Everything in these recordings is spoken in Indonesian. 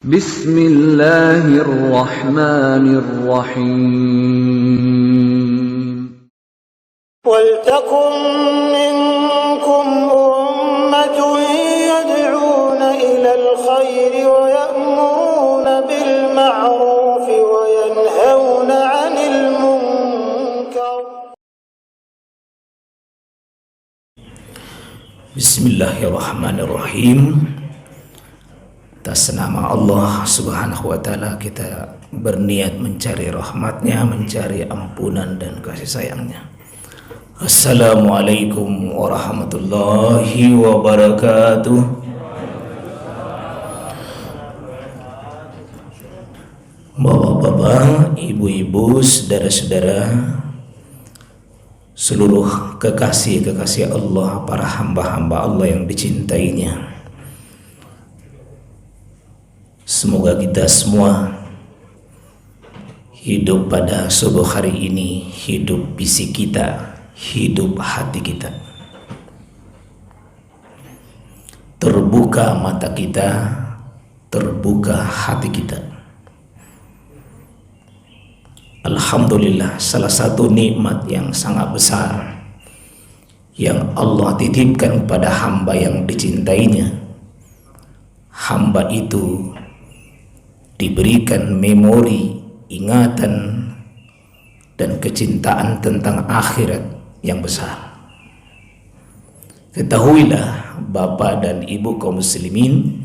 Bismillahirrahmanirrahim. وَلْتَكُنْ مِنْكُمْ أُمَّةٌ يَدْعُونَ إِلَى الْخَيْرِ وَيَأْمُرُونَ بِالْمَعْرُوفِ وَيَنْهَوْنَ عَنِ الْمُنْكَرِ. Bismillahirrahmanirrahim. Atas nama Allah Subhanahu wa Ta'ala kita berniat mencari rahmatnya, mencari ampunan dan kasih sayangnya. Assalamualaikum warahmatullahi wabarakatuh. Bapak-bapak, ibu-ibu, saudara-saudara, seluruh kekasih-kekasih Allah, para hamba-hamba Allah yang dicintainya, semoga kita semua hidup pada subuh hari ini, hidup fisik kita, hidup hati kita, terbuka mata kita, terbuka hati kita. Alhamdulillah, salah satu nikmat yang sangat besar yang Allah titipkan kepada hamba yang dicintainya. Hamba itu diberikan memori, ingatan, dan kecintaan tentang akhirat yang besar. Ketahuilah Bapak dan Ibu kaum muslimin,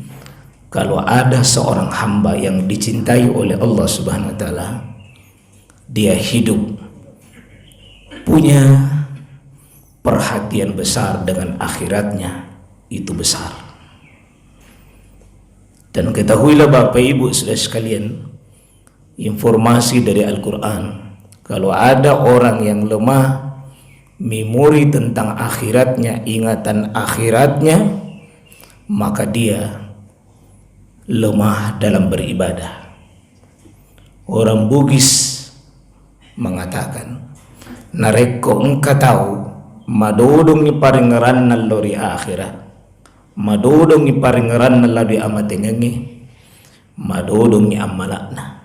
kalau ada seorang hamba yang dicintai oleh Allah Subhanahu wa Ta'ala, dia hidup punya perhatian besar dengan akhiratnya, itu besar. Dan ketahuilah Bapak Ibu saudara sekalian, informasi dari Al-Quran, kalau ada orang yang lemah memori tentang akhiratnya, ingatan akhiratnya, maka dia lemah dalam beribadah. Orang Bugis mengatakan, nareko engkau tahu madodong ni paringaran na lori akhirat, madodong ni paringaran na lori amatengangi, madodong ni amalakna.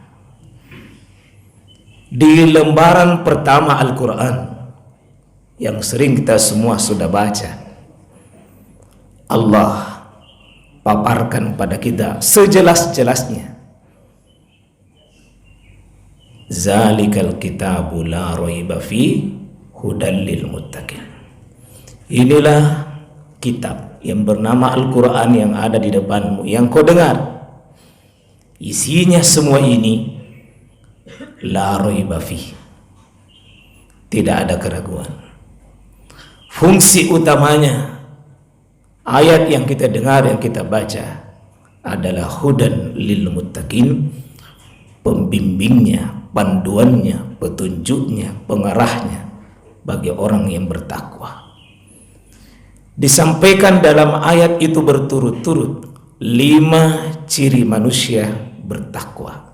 Di lembaran pertama Al-Quran yang sering kita semua sudah baca, Allah paparkan pada kita sejelas-jelasnya, zalikal kitabu la raiba fi hudal lil muttaqin. Inilah kitab yang bernama Al-Quran yang ada di depanmu, yang kau dengar. Isinya semua ini la raiba fi, tidak ada keraguan. Fungsi utamanya ayat yang kita dengar, yang kita baca adalah hudan lil muttaqin, pembimbingnya, panduannya, petunjuknya, pengarahnya bagi orang yang bertakwa. Disampaikan dalam ayat itu berturut-turut 5 ciri manusia bertakwa.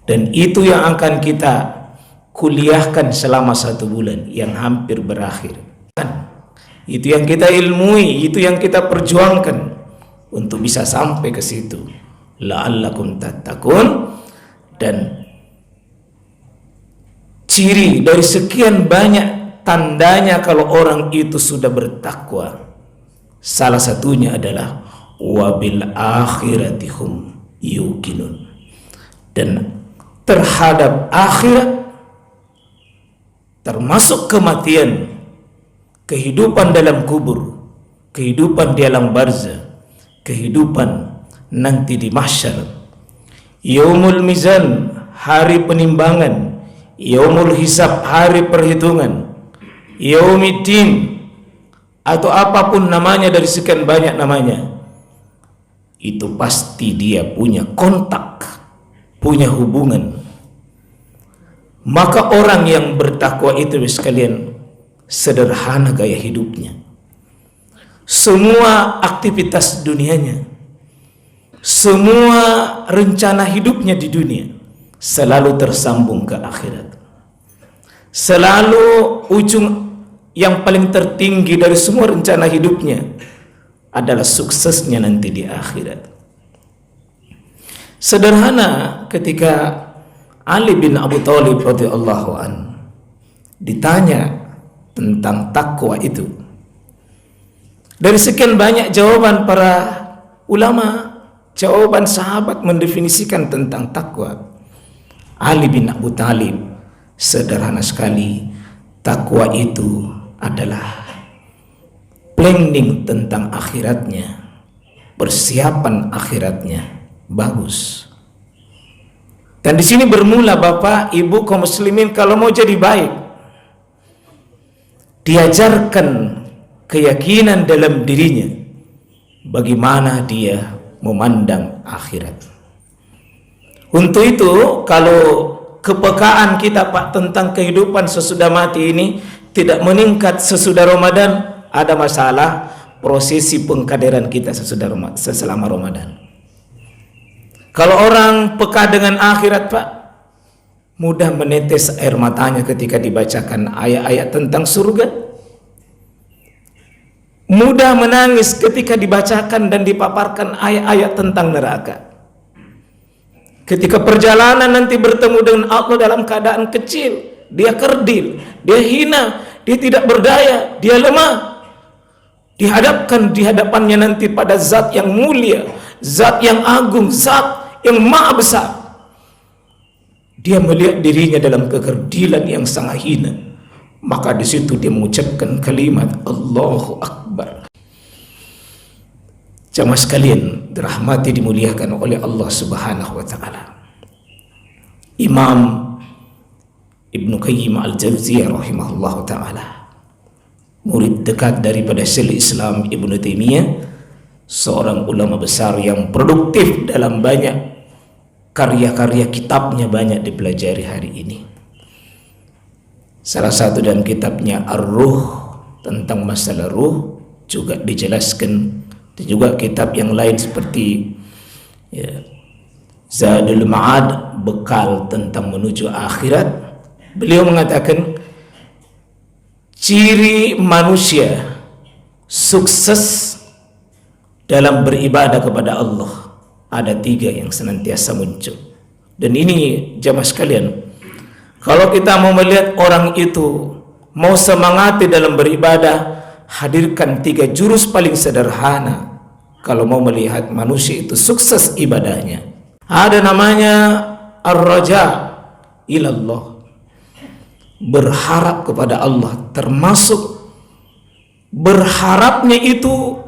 Dan itu yang akan kita kuliahkan selama 1 bulan yang hampir berakhir. Itu yang kita ilmui, itu yang kita perjuangkan untuk bisa sampai ke situ. La'allakum tattaqun. Dan ciri dari sekian banyak tandanya kalau orang itu sudah bertakwa, salah satunya adalah wabil akhiratihum yuqinun, dan terhadap akhirat, termasuk kematian, kehidupan dalam kubur, kehidupan di alam barzah, kehidupan nanti di mahsyar, yaumul mizan, hari penimbangan, yaumul hisab, hari perhitungan, yaumiddin, atau apapun namanya dari sekian banyak namanya, itu pasti dia punya kontak, punya hubungan. Maka orang yang bertakwa itu sekalian sederhana gaya hidupnya, semua aktivitas dunianya, semua rencana hidupnya di dunia selalu tersambung ke akhirat. Selalu ujung yang paling tertinggi dari semua rencana hidupnya adalah suksesnya nanti di akhirat. Sederhana ketika Ali bin Abi Thalib radhiyallahu an ditanya tentang takwa itu, dari sekian banyak jawaban para ulama, jawaban sahabat mendefinisikan tentang takwa, Ali bin Abi Thalib sederhana sekali. Takwa itu adalah planning tentang akhiratnya, persiapan akhiratnya bagus. Dan di sini bermula Bapak, Ibu kaum muslimin, kalau mau jadi baik, diajarkan keyakinan dalam dirinya bagaimana dia memandang akhirat. Untuk itu, kalau kepekaan kita Pak tentang kehidupan sesudah mati ini tidak meningkat sesudah Ramadan, ada masalah prosesi pengkaderan kita selama Ramadan. Kalau orang peka dengan akhirat Pak, mudah menetes air matanya ketika dibacakan ayat-ayat tentang surga, mudah menangis ketika dibacakan dan dipaparkan ayat-ayat tentang neraka. Ketika perjalanan nanti bertemu dengan Allah dalam keadaan kecil, dia kerdil, dia hina, dia tidak berdaya, dia lemah, dihadapkan di hadapannya nanti pada zat yang mulia, zat yang agung, zat yang maha besar. Dia melihat dirinya dalam kekerdilan yang sangat hina, maka di situ dia mengucapkan kalimat Allahu Akbar. Jamaah sekalian dirahmati dimuliakan oleh Allah Subhanahu wa taala. Imam Ibnu Qayyim Al-Jauziyah rahimahullahu taala, murid dekat daripada Syaikhul Islam Ibnu Taimiyah, seorang ulama besar yang produktif dalam banyak karya-karya kitabnya, banyak dipelajari hari ini. Salah satu dalam kitabnya Ar-Ruh, tentang masalah ruh juga dijelaskan. Dan juga kitab yang lain seperti Zadul Ma'ad, bekal tentang menuju akhirat. Beliau mengatakan ciri manusia sukses dalam beribadah kepada Allah ada 3 yang senantiasa muncul. Dan ini jamaah sekalian, kalau kita mau melihat orang itu mau semangati dalam beribadah, hadirkan 3 jurus paling sederhana. Kalau mau melihat manusia itu sukses ibadahnya, ada namanya ar-raja ilallah, berharap kepada Allah, termasuk berharapnya itu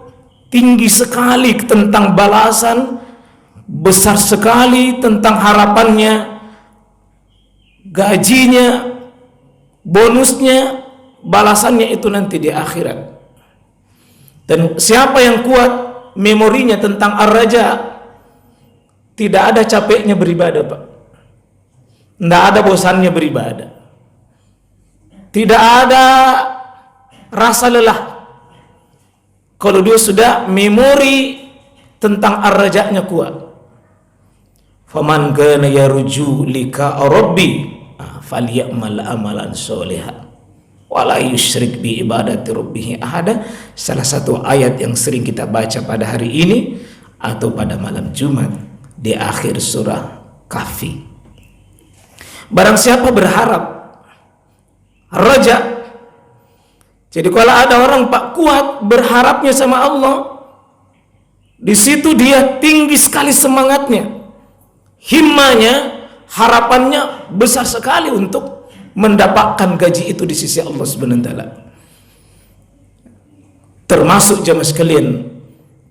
tinggi sekali tentang balasan, besar sekali tentang harapannya, gajinya, bonusnya, balasannya itu nanti di akhirat. Dan siapa yang kuat memorinya tentang ar-raja, tidak ada capeknya beribadah Pak, tidak ada bosannya beribadah, tidak ada rasa lelah. Kalau dia sudah memori tentang ar-rajanya kuat. Faman kana yarju lika rabbi falyamal amalan sholihan wala yusyrik bi ibadati rabbih ahada. Salah satu ayat yang sering kita baca pada hari ini atau pada malam Jumat di akhir surah Kahfi. Barang siapa berharap raja, jadi kalau ada orang Pak kuat berharapnya sama Allah, di situ dia tinggi sekali semangatnya, himmanya, harapannya besar sekali untuk mendapatkan gaji itu di sisi Allah Subhanahu wa taala. Termasuk jamaah sekalian,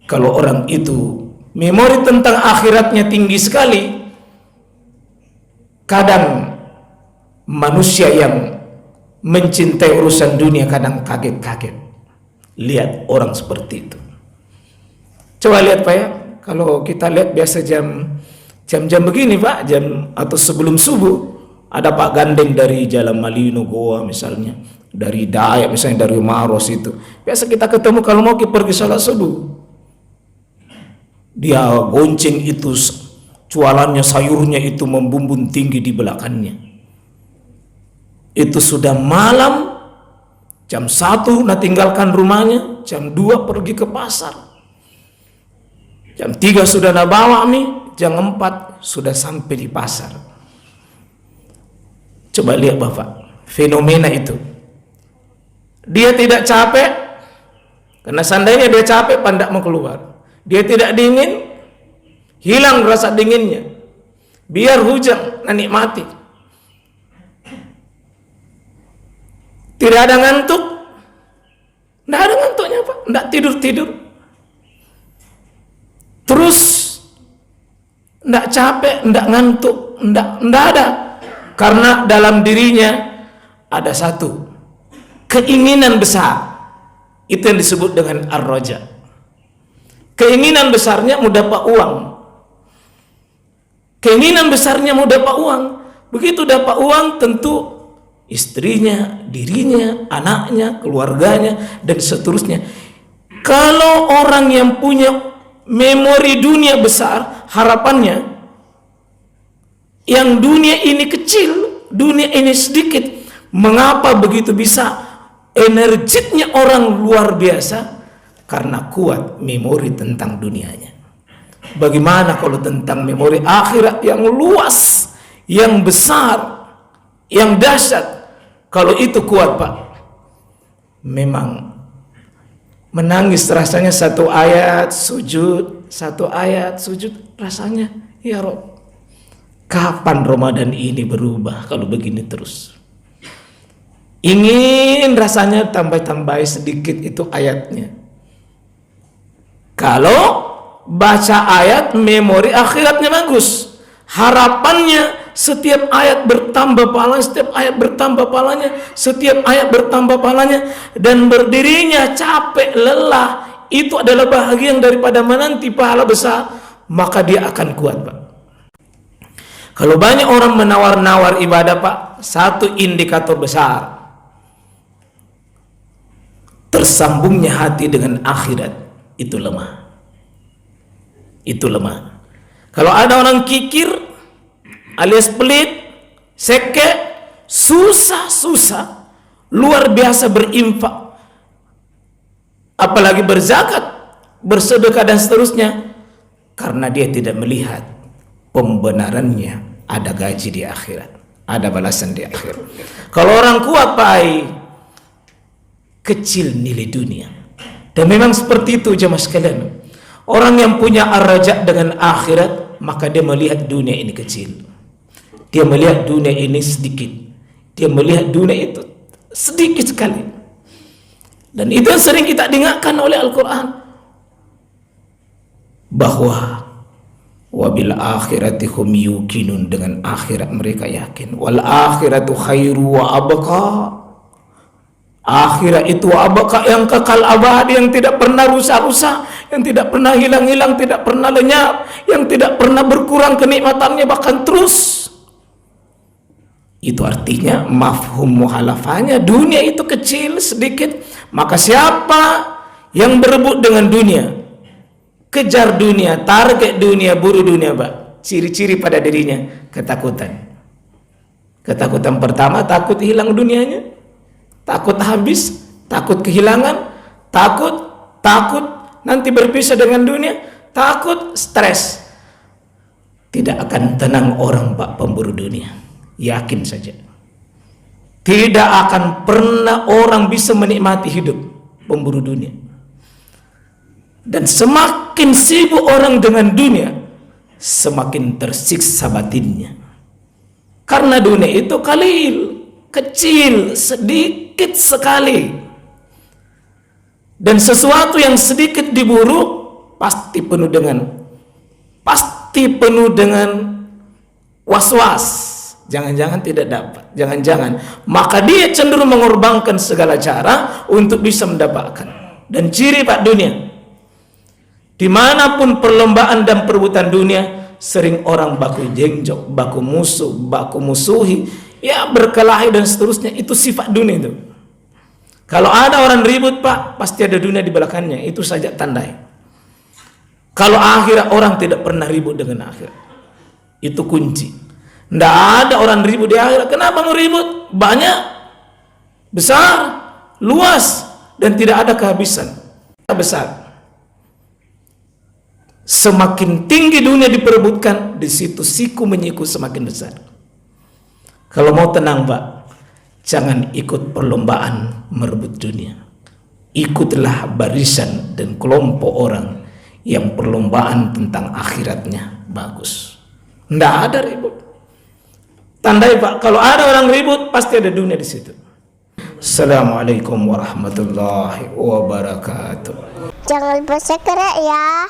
kalau orang itu memori tentang akhiratnya tinggi sekali, kadang manusia yang mencintai urusan dunia kadang kaget-kaget lihat orang seperti itu. Coba lihat Pak ya, kalau kita lihat biasa jam-jam begini Pak, jam atau sebelum subuh, ada Pak gandeng dari Jalan Malino Goa misalnya, dari Dayak misalnya, dari Maros itu. Biasa kita ketemu kalau mau pergi salat subuh. Dia gonceng itu jualannya, sayurnya itu membumbung tinggi di belakangnya. Itu sudah malam, jam 1 nah tinggalkan rumahnya, jam 2 pergi ke pasar. Jam 3 sudah nak bawa mie, jam 4 sudah sampai di pasar. Coba lihat Bapak, fenomena itu. Dia tidak capek, karena seandainya dia capek, pandak mau keluar. Dia tidak dingin, hilang rasa dinginnya. Biar hujan, nikmati. Tidak ada ngantuk, tidak ada ngantuknya Pak, tidak tidur-tidur. Terus tidak capek, tidak ngantuk, tidak ada. Karena dalam dirinya ada satu keinginan besar. Itu yang disebut dengan ar-raja. Keinginan besarnya mau dapat uang. Keinginan besarnya mau dapat uang. Begitu dapat uang, tentu istrinya, dirinya, anaknya, keluarganya, dan seterusnya. Kalau orang yang punya memori dunia besar, harapannya yang dunia ini kecil, dunia ini sedikit. Mengapa begitu bisa? Energinya orang luar biasa karena kuat memori tentang dunianya. Bagaimana kalau tentang memori akhirat yang luas, yang besar, yang dahsyat? Kalau itu kuat Pak, memang menangis rasanya satu ayat sujud, rasanya ya Rob, kapan Ramadan ini berubah kalau begini terus? Ingin rasanya tambah-tambah sedikit itu ayatnya. Kalau baca ayat, memori akhiratnya bagus. Harapannya setiap ayat bertambah pahalanya, setiap ayat bertambah pahalanya, setiap ayat bertambah pahalanya, dan berdirinya capek, lelah, itu adalah bahagian daripada menanti pahala besar, maka dia akan kuat Pak. Kalau banyak orang menawar-nawar ibadah Pak, satu indikator besar, tersambungnya hati dengan akhirat, itu lemah. Itu lemah. Kalau ada orang kikir alias pelit, seke, susah, luar biasa berinfak, apalagi berzakat, bersedekah dan seterusnya, karena dia tidak melihat pembenarannya ada gaji di akhirat, ada balasan di akhirat. Kalau orang kuat Pak, kecil nilai dunia. Dan memang seperti itu jemaah sekalian. Orang yang punya ar-raja dengan akhirat, maka dia melihat dunia ini kecil. Dia melihat dunia ini sedikit. Dia melihat dunia itu sedikit sekali. Dan itu yang sering kita dengarkan oleh Al-Quran, bahwa wabil akhirati hum yuqinun, dengan akhirat mereka yakin. Wal akhiratu khairu wa abqa. Akhirat itu abqa, yang kekal abadi, yang tidak pernah rusak-rusak, yang tidak pernah hilang-hilang, tidak pernah lenyap, yang tidak pernah berkurang kenikmatannya, bahkan terus. Itu artinya mafhum muhalafahnya, dunia itu kecil, sedikit. Maka siapa yang berebut dengan dunia, kejar dunia, target dunia, buru dunia Pak, ciri-ciri pada dirinya ketakutan. Ketakutan pertama, takut hilang dunianya, takut habis, takut kehilangan, takut nanti berpisah dengan dunia, takut stres. Tidak akan tenang orang Pak pemburu dunia, yakin saja. Tidak akan pernah orang bisa menikmati hidup pemburu dunia. Dan semakin sibuk orang dengan dunia, semakin tersiksa batinnya. Karena dunia itu kalil, kecil, sedikit sekali. Dan sesuatu yang sedikit diburu pasti penuh dengan was-was. Jangan-jangan tidak dapat, jangan-jangan. Maka dia cenderung mengorbankan segala cara untuk bisa mendapatkan. Dan ciri Pak dunia, dimanapun perlombaan dan perebutan dunia, sering orang baku jengjok, baku musuh, baku musuhi, ya berkelahi dan seterusnya. Itu sifat dunia itu. Kalau ada orang ribut Pak, pasti ada dunia di belakangnya. Itu saja tandai. Kalau akhirat, orang tidak pernah ribut dengan akhirat. Itu kunci. Tidak ada orang ribut di akhirat. Kenapa mau ribut? Banyak, besar, luas, dan tidak ada kehabisan. Besar. Semakin tinggi dunia diperebutkan, di situ siku menyiku semakin besar. Kalau mau tenang, Pak, jangan ikut perlombaan merebut dunia. Ikutlah barisan dan kelompok orang yang perlombaan tentang akhiratnya bagus. Nggak ada ribut. Tandai, Pak, kalau ada orang ribut pasti ada dunia di situ. Assalamualaikum warahmatullahi wabarakatuh. Jangan lupa subscribe ya.